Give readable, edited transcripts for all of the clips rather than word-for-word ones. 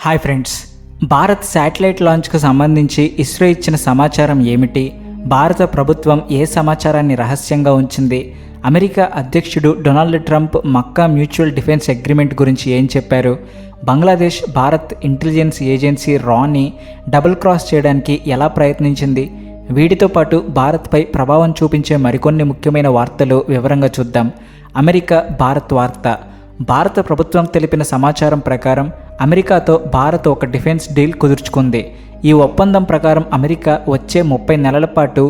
Hi friends, Bharat satellite లాంచ్కు సంబంధించి ఇస్రో ఇచ్చిన సమాచారం ఏమిటి? భారత ప్రభుత్వం ఏ సమాచారాన్ని రహస్యంగా ఉంచింది? అమెరికా అధ్యక్షుడు డొనాల్డ్ ట్రంప్ మక్కా మ్యూచువల్ డిఫెన్స్ అగ్రిమెంట్ గురించి ఏం చెప్పారు? బంగ్లాదేశ్ భారత్ ఇంటెలిజెన్స్ ఏజెన్సీ రాని డబుల్ క్రాస్ చేయడానికి ఎలా ప్రయత్నించింది? వీటితో పాటు భారత్పై ప్రభావం చూపించే మరికొన్ని ముఖ్యమైన వార్తలు వివరంగా చూద్దాం. అమెరికా భారత్ వార్త. భారత ప్రభుత్వం తెలిపిన సమాచారం ప్రకారం అమెరికాతో భారత్ ఒక డిఫెన్స్ డీల్ కుదుర్చుకుంది. ఈ ఒప్పందం ప్రకారం అమెరికా వచ్చే 30 నెలల పాటు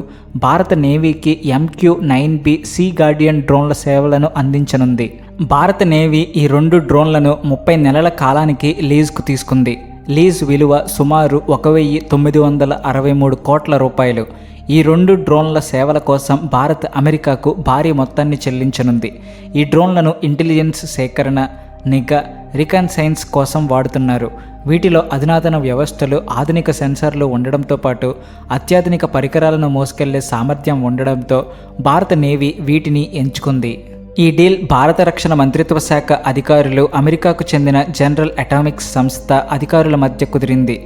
భారత నేవీకి MQ-9B సీ గార్డియన్ డ్రోన్ల సేవలను అందించనుంది. భారత నేవీ ఈ 2 డ్రోన్లను 30 నెలల కాలానికి లీజుకు తీసుకుంది. లీజ్ విలువ సుమారు 1963 కోట్ల రూపాయలు. ఈ 2 డ్రోన్ల సేవల కోసం భారత్ అమెరికాకు భారీ మొత్తాన్ని చెల్లించనుంది. ఈ డ్రోన్లను ఇంటెలిజెన్స్ సేకరణ, నిఘా, రికన్సైన్స్ కోసం వాడుతున్నారు. వీటిలో అధునాతన వ్యవస్థలు, ఆధునిక సెన్సార్లు ఉండడంతో పాటు అత్యాధునిక పరికరాలను మోసుకెళ్లే సామర్థ్యం ఉండడంతో భారత నేవీ వీటిని ఎంచుకుంది. ఈ డీల్ భారత రక్షణ మంత్రిత్వ శాఖ అధికారులు, అమెరికాకు చెందిన జనరల్ అటామిక్స్ సంస్థ అధికారుల మధ్య కుదిరింది.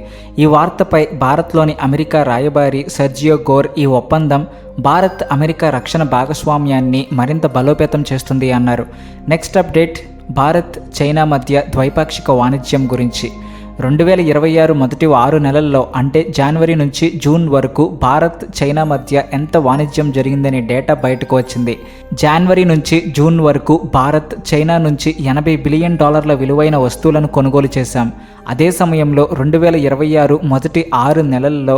ఈ వార్తపై భారత్లోని అమెరికా రాయబారి సర్జియో గోర్ ఈ ఒప్పందం భారత్ అమెరికా రక్షణ భాగస్వామ్యాన్ని మరింత బలోపేతం చేస్తుంది అన్నారు. నెక్స్ట్ అప్డేట్, భారత్ చైనా మధ్య ద్వైపాక్షిక వాణిజ్యం గురించి. 2026 మొదటి 6 నెలల్లో అంటే జనవరి నుంచి జూన్ వరకు భారత్ చైనా మధ్య ఎంత వాణిజ్యం జరిగిందనే డేటా బయటకు వచ్చింది. జనవరి నుంచి జూన్ వరకు భారత్ చైనా నుంచి $80 బిలియన్ విలువైన వస్తువులను కొనుగోలు చేశాం. అదే సమయంలో 2026 మొదటి 6 నెలల్లో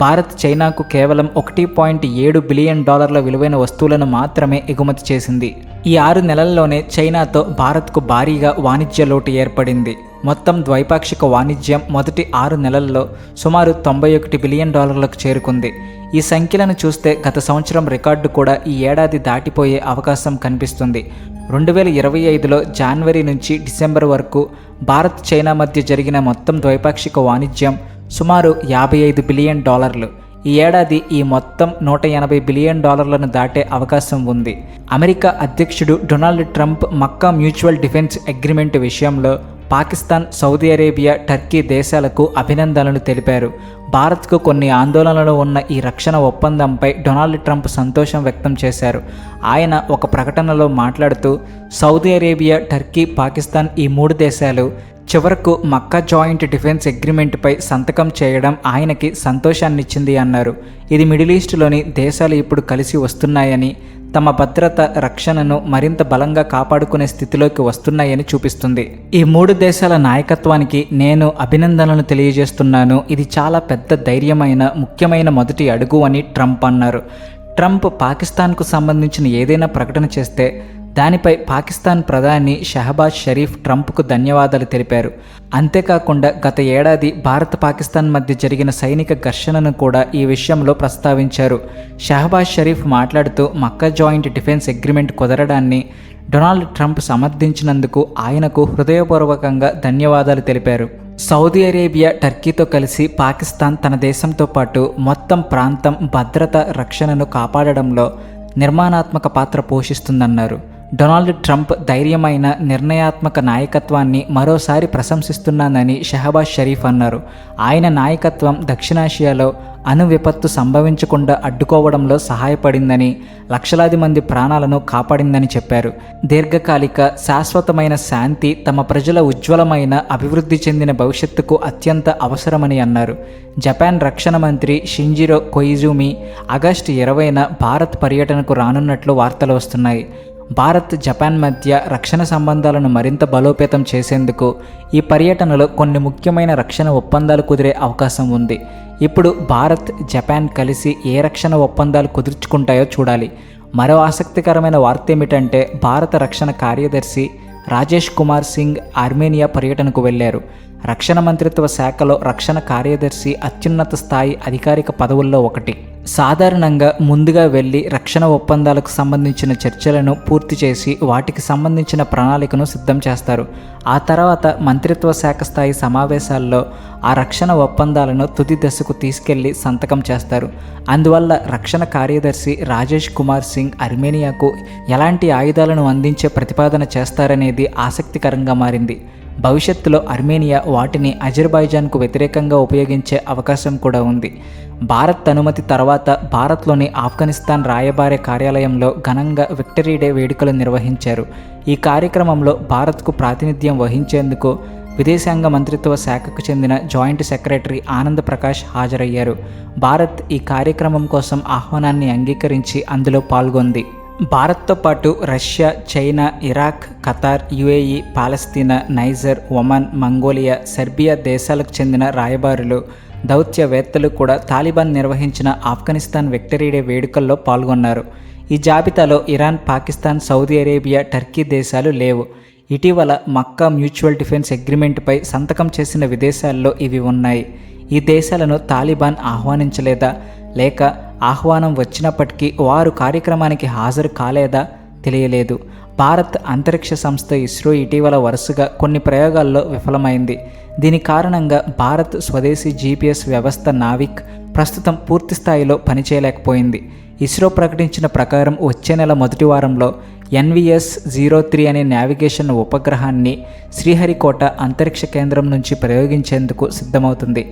భారత్ చైనాకు కేవలం $1.7 బిలియన్ విలువైన వస్తువులను మాత్రమే ఎగుమతి చేసింది. ఈ 6 నెలల్లోనే చైనాతో భారత్కు భారీగా వాణిజ్య లోటు ఏర్పడింది. మొత్తం ద్వైపాక్షిక వాణిజ్యం మొదటి 6 నెలల్లో సుమారు $91 బిలియన్ చేరుకుంది. ఈ సంఖ్యలను చూస్తే గత సంవత్సరం రికార్డు కూడా ఈ ఏడాది దాటిపోయే అవకాశం కనిపిస్తుంది. 2025లో జనవరి నుంచి డిసెంబర్ వరకు భారత్ చైనా మధ్య జరిగిన మొత్తం ద్వైపాక్షిక వాణిజ్యం సుమారు $55 బిలియన్. ఈ ఏడాది ఈ మొత్తం $180 బిలియన్ దాటే అవకాశం ఉంది. అమెరికా అధ్యక్షుడు డొనాల్డ్ ట్రంప్ మక్కా మ్యూచువల్ డిఫెన్స్ అగ్రిమెంట్ విషయంలో పాకిస్తాన్, సౌదీ అరేబియా, టర్కీ దేశాలకు అభినందనలు తెలిపారు. భారత్కు కొన్ని ఆందోళనలు ఉన్న ఈ రక్షణ ఒప్పందంపై డొనాల్డ్ ట్రంప్ సంతోషం వ్యక్తం చేశారు. ఆయన ఒక ప్రకటనలో మాట్లాడుతూ, సౌదీ అరేబియా, టర్కీ, పాకిస్తాన్ ఈ 3 దేశాలు చివరకు మక్కా జాయింట్ డిఫెన్స్ అగ్రిమెంట్పై సంతకం చేయడం ఆయనకి సంతోషాన్నిచ్చింది అన్నారు. ఇది మిడిల్ ఈస్ట్లోని దేశాలు ఇప్పుడు కలిసి వస్తున్నాయని, తమ భద్రత, రక్షణను మరింత బలంగా కాపాడుకునే స్థితిలోకి వస్తున్నాయని చూపిస్తుంది. ఈ 3 దేశాల నాయకత్వానికి నేను అభినందనలు తెలియజేస్తున్నాను. ఇది చాలా పెద్ద ధైర్యమైన, ముఖ్యమైన మొదటి అడుగు అని ట్రంప్ అన్నారు. ట్రంప్ పాకిస్తాన్కు సంబంధించిన ఏదైనా ప్రకటన చేస్తే దానిపై పాకిస్తాన్ ప్రధాని షహబాజ్ షరీఫ్ ట్రంప్కు ధన్యవాదాలు తెలిపారు. అంతేకాకుండా గత ఏడాది భారత్ పాకిస్తాన్ మధ్య జరిగిన సైనిక ఘర్షణను కూడా ఈ విషయంలో ప్రస్తావించారు. షహబాజ్ షరీఫ్ మాట్లాడుతూ మక్కా జాయింట్ డిఫెన్స్ అగ్రిమెంట్ కుదరడాన్ని డొనాల్డ్ ట్రంప్ సమర్థించినందుకు ఆయనకు హృదయపూర్వకంగా ధన్యవాదాలు తెలిపారు. సౌదీ అరేబియా, టర్కీతో కలిసి పాకిస్తాన్ తన దేశంతో పాటు మొత్తం ప్రాంతం భద్రత, రక్షణను కాపాడడంలో నిర్మాణాత్మక పాత్ర పోషిస్తుందన్నారు. డొనాల్డ్ ట్రంప్ ధైర్యమైన, నిర్ణయాత్మక నాయకత్వాన్ని మరోసారి ప్రశంసిస్తున్నానని షహబాజ్ షరీఫ్ అన్నారు. ఆయన నాయకత్వం దక్షిణాసియాలో అణు విపత్తు సంభవించకుండా అడ్డుకోవడంలో సహాయపడిందని, లక్షలాది మంది ప్రాణాలను కాపాడిందని చెప్పారు. దీర్ఘకాలిక, శాశ్వతమైన శాంతి తమ ప్రజల ఉజ్వలమైన, అభివృద్ధి చెందిన భవిష్యత్తుకు అత్యంత అవసరమని అన్నారు. జపాన్ రక్షణ మంత్రి షింజిరో కొయిజుమి ఆగస్టు 20న భారత్ పర్యటనకు రానున్నట్లు వార్తలు వస్తున్నాయి. భారత్, జపాన్ మధ్య రక్షణ సంబంధాలను మరింత బలోపేతం చేసేందుకు ఈ పర్యటనలో కొన్ని ముఖ్యమైన రక్షణ ఒప్పందాలు కుదిరే అవకాశం ఉంది. ఇప్పుడు భారత్, జపాన్ కలిసి ఏ రక్షణ ఒప్పందాలు కుదుర్చుకుంటాయో చూడాలి. మరో ఆసక్తికరమైన వార్త ఏమిటంటే, భారత రక్షణ కార్యదర్శి రాజేష్ కుమార్ సింగ్ ఆర్మేనియా పర్యటనకు వెళ్లారు. రక్షణ మంత్రిత్వ శాఖలో రక్షణ కార్యదర్శి అత్యున్నత స్థాయి అధికారిక పదవుల్లో ఒకటి. సాధారణంగా ముందుగా వెళ్లి రక్షణ ఒప్పందాలకు సంబంధించిన చర్చలను పూర్తి చేసి వాటికి సంబంధించిన ప్రణాళికను సిద్ధం చేస్తారు. ఆ తర్వాత మంత్రిత్వ శాఖ స్థాయి సమావేశాల్లో ఆ రక్షణ ఒప్పందాలను తుది దశకు తీసుకెళ్లి సంతకం చేస్తారు. అందువల్ల రక్షణ కార్యదర్శి రాజేష్ కుమార్ సింగ్ ఆర్మేనియాకు ఎలాంటి ఆయుధాలను అందించే ప్రతిపాదన చేస్తారనేది ఆసక్తికరంగా మారింది. భవిష్యత్తులో అర్మేనియా వాటిని అజర్బైజాన్కు వ్యతిరేకంగా ఉపయోగించే అవకాశం కూడా ఉంది. భారత్ అనుమతి తర్వాత భారత్లోని ఆఫ్ఘనిస్తాన్ రాయబార కార్యాలయంలో ఘనంగా విక్టరీ డే వేడుకలు నిర్వహించారు. ఈ కార్యక్రమంలో భారత్కు ప్రాతినిధ్యం వహించేందుకు విదేశాంగ మంత్రిత్వ శాఖకు చెందిన జాయింట్ సెక్రటరీ ఆనంద్ ప్రకాష్ హాజరయ్యారు. భారత్ ఈ కార్యక్రమం కోసం ఆహ్వానాన్ని అంగీకరించి అందులో పాల్గొంది. భారత్తో పాటు Russia, China, Iraq, Qatar, UAE, పాలస్తీనా, నైజర్, ఒమన్, మంగోలియా, సెర్బియా దేశాలకు చెందిన రాయబారులు, దౌత్యవేత్తలు కూడా తాలిబాన్ నిర్వహించిన ఆఫ్ఘనిస్తాన్ విక్టరీ డే వేడుకల్లో పాల్గొన్నారు. ఈ జాబితాలో Iran, Pakistan, Saudi Arabia, Turkey దేశాలు లేవు. ఇటీవల మక్కా మ్యూచువల్ డిఫెన్స్ అగ్రిమెంట్పై సంతకం చేసిన విదేశాల్లో ఇవి ఉన్నాయి. ఈ దేశాలను తాలిబాన్ ఆహ్వానించలేదా, లేక ఆహ్వానం వచ్చినప్పటికీ వారు కార్యక్రమానికి హాజరు కాలేదా తెలియలేదు. భారత్ అంతరిక్ష సంస్థ ఇస్రో ఇటీవల వరుసగా కొన్ని ప్రయోగాల్లో విఫలమైంది. దీని కారణంగా భారత్ స్వదేశీ GPS వ్యవస్థ నావిక్ ప్రస్తుతం పూర్తి స్థాయిలో పనిచేయలేకపోయింది. ఇస్రో ప్రకటించిన ప్రకారం వచ్చే నెల మొదటి వారంలో NVS-03 అనే నావిగేషన్ ఉపగ్రహాన్ని శ్రీహరికోట అంతరిక్ష కేంద్రం నుంచి ప్రయోగించేందుకు సిద్ధమవుతుంది.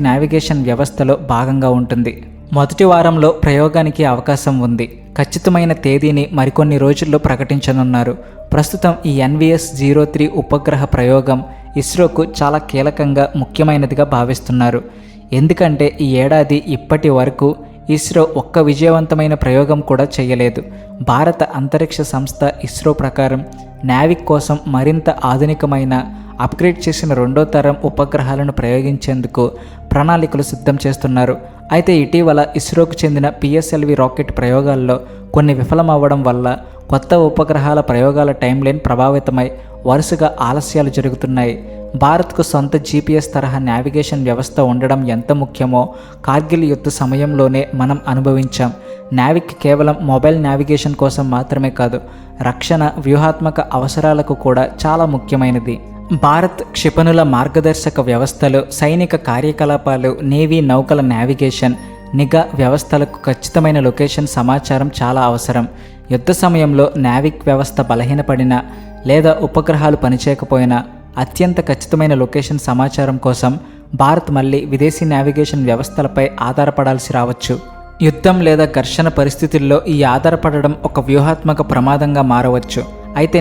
నావిగేషన్ వ్యవస్థలో భాగంగా ఉంటుంది. మొదటి వారంలో ప్రయోగానికి అవకాశం ఉంది. ఖచ్చితమైన తేదీని మరికొన్ని రోజుల్లో ప్రకటించనున్నారు. ప్రస్తుతం ఈ NVS-03 ఉపగ్రహ ప్రయోగం ఇస్రోకు చాలా కీలకంగా ముఖ్యమైనదిగా భావిస్తున్నారు. ఎందుకంటే ఈ ఏడాది ఇప్పటి వరకు ఇస్రో ఒక్క విజయవంతమైన ప్రయోగం కూడా చేయలేదు. భారత అంతరిక్ష సంస్థ ఇస్రో ప్రకారం నావిక్ కోసం మరింత ఆధునికమైన అప్గ్రేడ్ చేసిన రెండో తరం ఉపగ్రహాలను ప్రయోగించేందుకు ప్రణాళికలు సిద్ధం చేస్తున్నారు. అయితే ఇటీవల ఇస్రోకు చెందిన PSLV రాకెట్ ప్రయోగాల్లో కొన్ని విఫలమవ్వడం వల్ల కొత్త ఉపగ్రహాల ప్రయోగాల టైంలైన్ ప్రభావితమై వరుసగా ఆలస్యాలు జరుగుతున్నాయి. భారత్కు సొంత GPS తరహా నావిగేషన్ వ్యవస్థ ఉండడం ఎంత ముఖ్యమో కార్గిల్ యుద్ధ సమయంలోనే మనం అనుభవించాం. నావిక్ కేవలం మొబైల్ నావిగేషన్ కోసం మాత్రమే కాదు, రక్షణ వ్యూహాత్మక అవసరాలకు కూడా చాలా ముఖ్యమైనది. భారత్ క్షిపణుల మార్గదర్శక వ్యవస్థలు, సైనిక కార్యకలాపాలు, నేవీ నౌకల నావిగేషన్, నిఘా వ్యవస్థలకు ఖచ్చితమైన లొకేషన్ సమాచారం చాలా అవసరం. యుద్ధ సమయంలో నావిక్ వ్యవస్థ బలహీనపడినా లేదా ఉపగ్రహాలు పనిచేయకపోయినా అత్యంత ఖచ్చితమైన లొకేషన్ సమాచారం కోసం భారత్ మళ్ళీ విదేశీ నావిగేషన్ వ్యవస్థలపై ఆధారపడాల్సి రావచ్చు. యుద్ధం లేదా ఘర్షణ పరిస్థితుల్లో ఈ ఆధారపడడం ఒక వ్యూహాత్మక ప్రమాదంగా మారవచ్చు. అయితే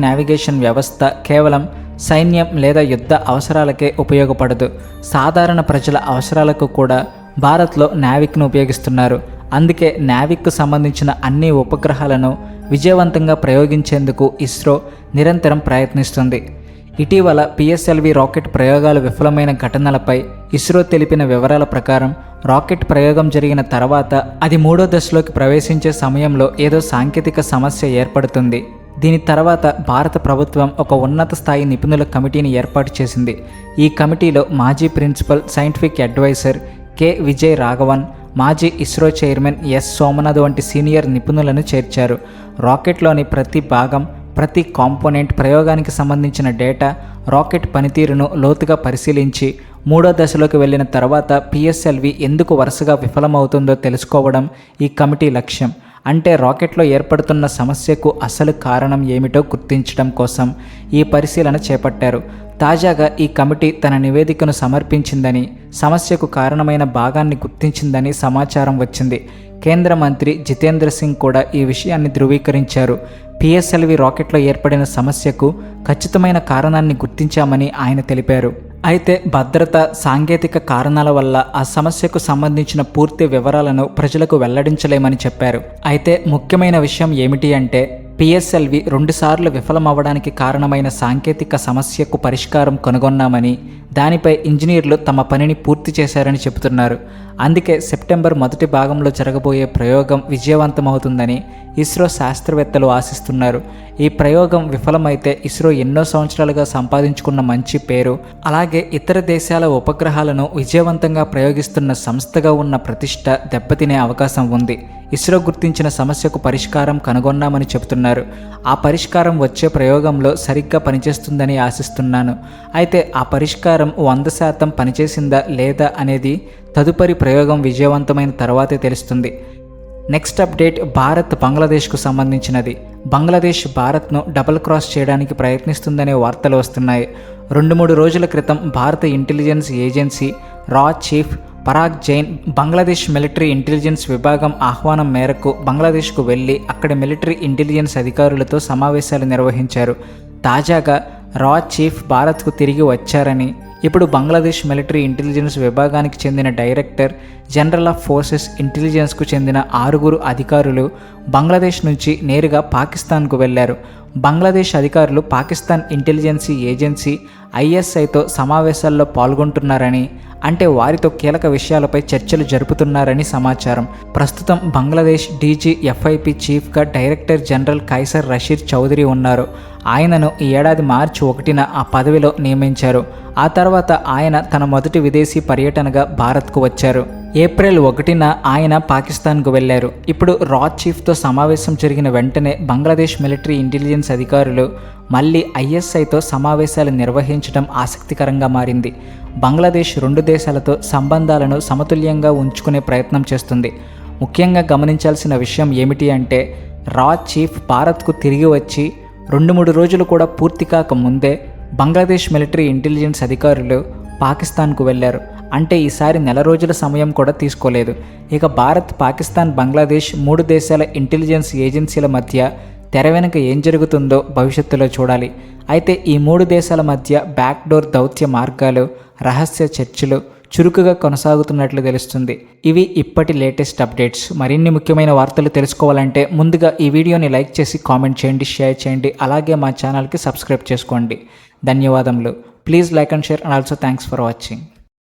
నావిగేషన్ వ్యవస్థ కేవలం సైన్యం లేదా యుద్ధ అవసరాలకే ఉపయోగపడదు. సాధారణ ప్రజల అవసరాలకు కూడా భారత్లో నావిక్ను ఉపయోగిస్తున్నారు. అందుకే నావిక్కు సంబంధించిన అన్ని ఉపగ్రహాలను విజయవంతంగా ప్రయోగించేందుకు ఇస్రో నిరంతరం ప్రయత్నిస్తుంది. ఇటీవల PSLV రాకెట్ ప్రయోగాలు విఫలమైన ఘటనలపై ఇస్రో తెలిపిన వివరాల ప్రకారం రాకెట్ ప్రయోగం జరిగిన తర్వాత అది మూడో దశలోకి ప్రవేశించే సమయంలో ఏదో సాంకేతిక సమస్య ఏర్పడుతుంది. దీని తర్వాత భారత ప్రభుత్వం ఒక ఉన్నత స్థాయి నిపుణుల కమిటీని ఏర్పాటు చేసింది. ఈ కమిటీలో మాజీ principal scientific adviser K. Vijay Raghavan, మాజీ ఇస్రో చైర్మన్ S. సోమనాథ్ వంటి సీనియర్ నిపుణులను చేర్చారు. రాకెట్లోని ప్రతి భాగం, ప్రతి కాంపోనెంట్, ప్రయోగానికి సంబంధించిన డేటా, రాకెట్ పనితీరును లోతుగా పరిశీలించి మూడో దశలోకి వెళ్ళిన తర్వాత PSLV ఎందుకు వరుసగా విఫలమవుతుందో తెలుసుకోవడం ఈ కమిటీ లక్ష్యం. అంటే రాకెట్లో ఏర్పడుతున్న సమస్యకు అసలు కారణం ఏమిటో గుర్తించడం కోసం ఈ పరిశీలన చేపట్టారు. తాజాగా ఈ కమిటీ తన నివేదికను సమర్పించిందని, సమస్యకు కారణమైన భాగాన్ని గుర్తించిందని సమాచారం వచ్చింది. కేంద్ర మంత్రి జితేంద్ర సింగ్ కూడా ఈ విషయాన్ని ధృవీకరించారు. PSLV రాకెట్లో ఏర్పడిన సమస్యకు ఖచ్చితమైన కారణాన్ని గుర్తించామని ఆయన తెలిపారు. అయితే భద్రత, సాంకేతిక కారణాల వల్ల ఆ సమస్యకు సంబంధించిన పూర్తి వివరాలను ప్రజలకు వెల్లడించలేమని చెప్పారు. అయితే ముఖ్యమైన విషయం ఏమిటి అంటే PSLV 2 సార్లు విఫలమవ్వడానికి కారణమైన సాంకేతిక సమస్యకు పరిష్కారం కనుగొన్నామని, దానిపై ఇంజనీర్లు తమ పనిని పూర్తి చేశారని చెబుతున్నారు. అందుకే సెప్టెంబర్ మొదటి భాగంలో జరగబోయే ప్రయోగం విజయవంతమవుతుందని ఇస్రో శాస్త్రవేత్తలు ఆశిస్తున్నారు. ఈ ప్రయోగం విఫలమైతే ఇస్రో ఎన్నో సంవత్సరాలుగా సంపాదించుకున్న మంచి పేరు, అలాగే ఇతర దేశాల ఉపగ్రహాలను విజయవంతంగా ప్రయోగిస్తున్న సంస్థగా ఉన్న ప్రతిష్ట దెబ్బతినే అవకాశం ఉంది. ఇస్రో గుర్తించిన సమస్యకు పరిష్కారం కనుగొన్నామని చెబుతున్నారు. ఆ పరిష్కారం వచ్చే ప్రయోగంలో సరిగ్గా పనిచేస్తుందని ఆశిస్తున్నాను. అయితే ఆ పరిష్కారం 100% పనిచేసిందా లేదా అనేది తదుపరి ప్రయోగం విజయవంతమైన తర్వాతే తెలుస్తుంది. నెక్స్ట్ అప్డేట్ భారత్ బంగ్లాదేశ్కు సంబంధించినది. బంగ్లాదేశ్ భారత్ను డబుల్ క్రాస్ చేయడానికి ప్రయత్నిస్తుందనే వార్తలు వస్తున్నాయి. 2-3 రోజుల క్రితం భారత ఇంటెలిజెన్స్ ఏజెన్సీ రా chief Parag Jain Bangladesh military intelligence విభాగం ఆహ్వానం మేరకు బంగ్లాదేశ్కు వెళ్ళి అక్కడి మిలిటరీ ఇంటెలిజెన్స్ అధికారులతో సమావేశాలు నిర్వహించారు. తాజాగా రా చీఫ్ భారత్కు తిరిగి వచ్చారని, ఇప్పుడు బంగ్లాదేశ్ మిలిటరీ ఇంటెలిజెన్స్ విభాగానికి చెందిన డైరెక్టర్ జనరల్ ఆఫ్ ఫోర్సెస్ ఇంటెలిజెన్స్కు చెందిన 6 అధికారులు బంగ్లాదేశ్ నుంచి నేరుగా పాకిస్తాన్కు వెళ్లారు. బంగ్లాదేశ్ అధికారులు పాకిస్తాన్ ఇంటెలిజెన్సీ ఏజెన్సీ ఐఎస్ఐతో సమావేశాల్లో పాల్గొంటున్నారని, అంటే వారితో కీలక విషయాలపై చర్చలు జరుపుతున్నారని సమాచారం. ప్రస్తుతం బంగ్లాదేశ్ డీజీఎఫ్ఐపి చీఫ్గా డైరెక్టర్ జనరల్ కైసర్ రషీద్ చౌదరి ఉన్నారు. ఆయనను ఈ ఏడాది మార్చి 1న ఆ పదవిలో నియమించారు. ఆ తర్వాత ఆయన తన మొదటి విదేశీ పర్యటనగా భారత్కు వచ్చారు. ఏప్రిల్ 1న ఆయన పాకిస్తాన్కు వెళ్లారు. ఇప్పుడు రా చీఫ్తో సమావేశం జరిగిన వెంటనే బంగ్లాదేశ్ మిలిటరీ ఇంటెలిజెన్స్ అధికారులు మళ్ళీ ఐఎస్ఐతో సమావేశాలు నిర్వహించడం ఆసక్తికరంగా మారింది. బంగ్లాదేశ్ 2 దేశాలతో సంబంధాలను సమతుల్యంగా ఉంచుకునే ప్రయత్నం చేస్తుంది. ముఖ్యంగా గమనించాల్సిన విషయం ఏమిటి అంటే, రా చీఫ్ భారత్కు తిరిగి వచ్చి 2-3 రోజులు కూడా పూర్తి కాక ముందే బంగ్లాదేశ్ మిలిటరీ ఇంటెలిజెన్స్ అధికారులు పాకిస్తాన్కు వెళ్లారు. అంటే ఈసారి నెల రోజుల సమయం కూడా తీసుకోలేదు. ఇక భారత్, పాకిస్తాన్, బంగ్లాదేశ్ 3 దేశాల ఇంటెలిజెన్స్ ఏజెన్సీల మధ్య తెర వెనుక ఏం జరుగుతుందో భవిష్యత్తులో చూడాలి. అయితే ఈ 3 దేశాల మధ్య బ్యాక్డోర్ దౌత్య మార్గాలు, రహస్య చర్చలు చురుకుగా కొనసాగుతున్నట్లు తెలుస్తుంది. ఇవి ఇప్పటి లేటెస్ట్ అప్డేట్స్. మరిన్ని ముఖ్యమైన వార్తలు తెలుసుకోవాలంటే ముందుగా ఈ వీడియోని లైక్ చేసి కామెంట్ చేయండి, షేర్ చేయండి. అలాగే మా ఛానల్కి సబ్స్క్రైబ్ చేసుకోండి. ధన్యవాదములు. Please like and share and also thanks for watching.